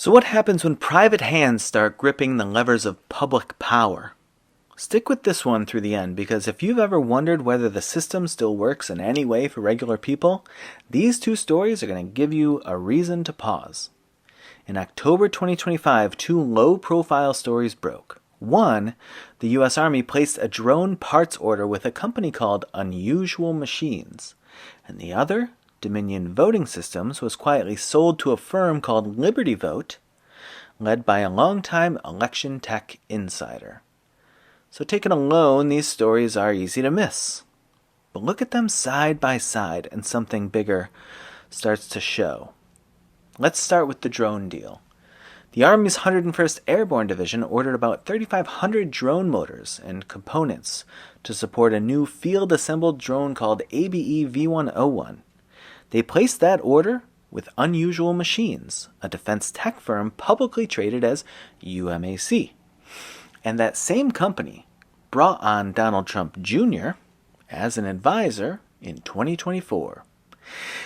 So what happens when private hands start gripping the levers of public power? Stick with this one through the end, because if you've ever wondered whether the system still works in any way for regular people, these two stories are going to give you a reason to pause. In October 2025, two low-profile stories broke. One, the U.S. Army placed a drone parts order with a company called Unusual Machines. And the other, Dominion Voting Systems, was quietly sold to a firm called Liberty Vote, led by a longtime election tech insider. So taken alone, these stories are easy to miss. But look at them side by side and something bigger starts to show. Let's start with the drone deal. The Army's 101st Airborne Division ordered about 3,500 drone motors and components to support a new field-assembled drone called A.B.E V1.01. They placed that order with Unusual Machines, a defense tech firm publicly traded as UMAC. And that same company brought on Donald Trump Jr. as an advisor in 2024.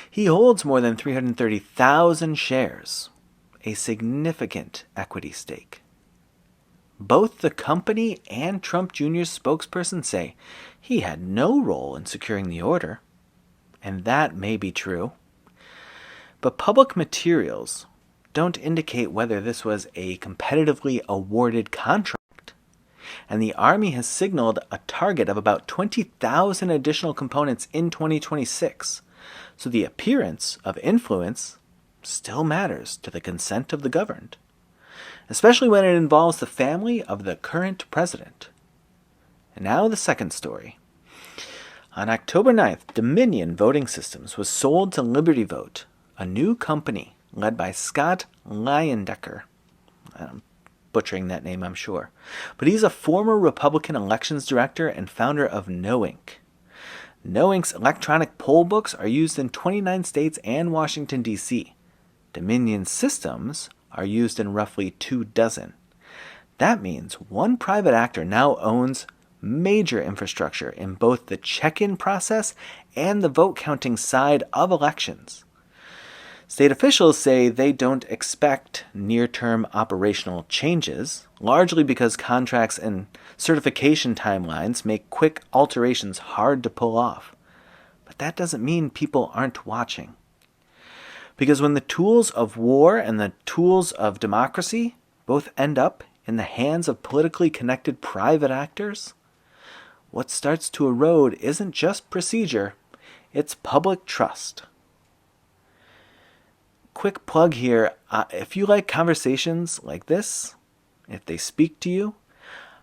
He holds more than 330,000 shares, a significant equity stake. Both the company and Trump Jr.'s spokesperson say he had no role in securing the order, and that may be true. But public materials don't indicate whether this was a competitively awarded contract, and the Army has signaled a target of about 20,000 additional components in 2026, so the appearance of influence still matters to the consent of the governed, especially when it involves the family of the current president. And now the second story. On October 9th, Dominion Voting Systems was sold to Liberty Vote, a new company led by Scott Leiendecker. I'm butchering that name, I'm sure. But he's a former Republican elections director and founder of KNOWiNK. KNOWiNK's electronic poll books are used in 29 states and Washington, D.C. Dominion systems are used in roughly 24. That means one private actor now owns major infrastructure in both the check-in process and the vote counting side of elections. State officials say they don't expect near-term operational changes, largely because contracts and certification timelines make quick alterations hard to pull off. But that doesn't mean people aren't watching. Because when the tools of war and the tools of democracy both end up in the hands of politically connected private actors, what starts to erode isn't just procedure, it's public trust. Quick plug here, if you like conversations like this, if they speak to you,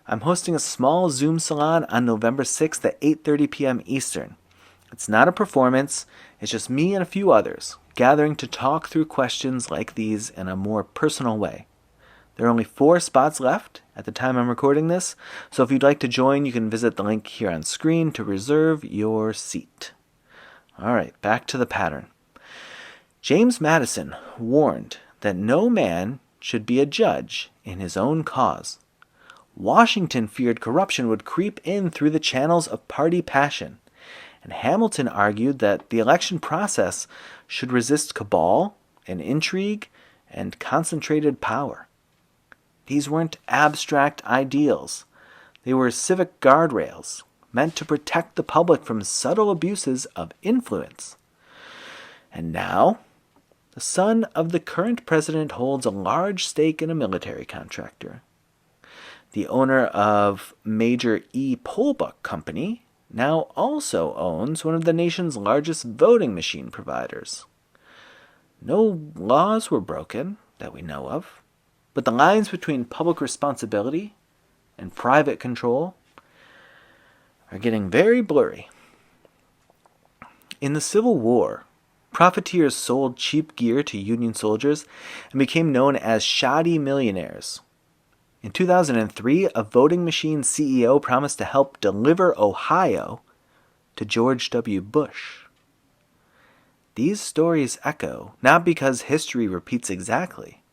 I'm hosting a small Zoom salon on November 6th at 8:30 p.m. Eastern. It's not a performance, it's just me and a few others gathering to talk through questions like these in a more personal way. There are only 4 spots left at the time I'm recording this, so if you'd like to join, you can visit the link here on screen to reserve your seat. All right, back to the pattern. James Madison warned that no man should be a judge in his own cause. Washington feared corruption would creep in through the channels of party passion, and Hamilton argued that the election process should resist cabal and intrigue and concentrated power. These weren't abstract ideals. They were civic guardrails meant to protect the public from subtle abuses of influence. And now, the son of the current president holds a large stake in a military contractor. The owner of Major E Poll Book Company now also owns one of the nation's largest voting machine providers. No laws were broken that we know of, but the lines between public responsibility and private control are getting very blurry. In the Civil War, profiteers sold cheap gear to Union soldiers and became known as shoddy millionaires. In 2003, a voting machine CEO promised to help deliver Ohio to George W. Bush. These stories echo not because history repeats exactly,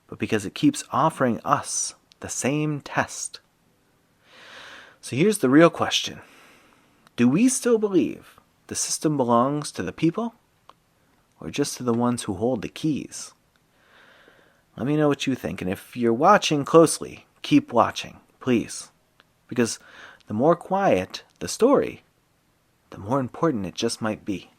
but because it keeps offering us the same test. So here's the real question. Do we still believe the system belongs to the people, or just to the ones who hold the keys? Let me know what you think, and if you're watching closely, keep watching, please. Because the more quiet the story, the more important it just might be.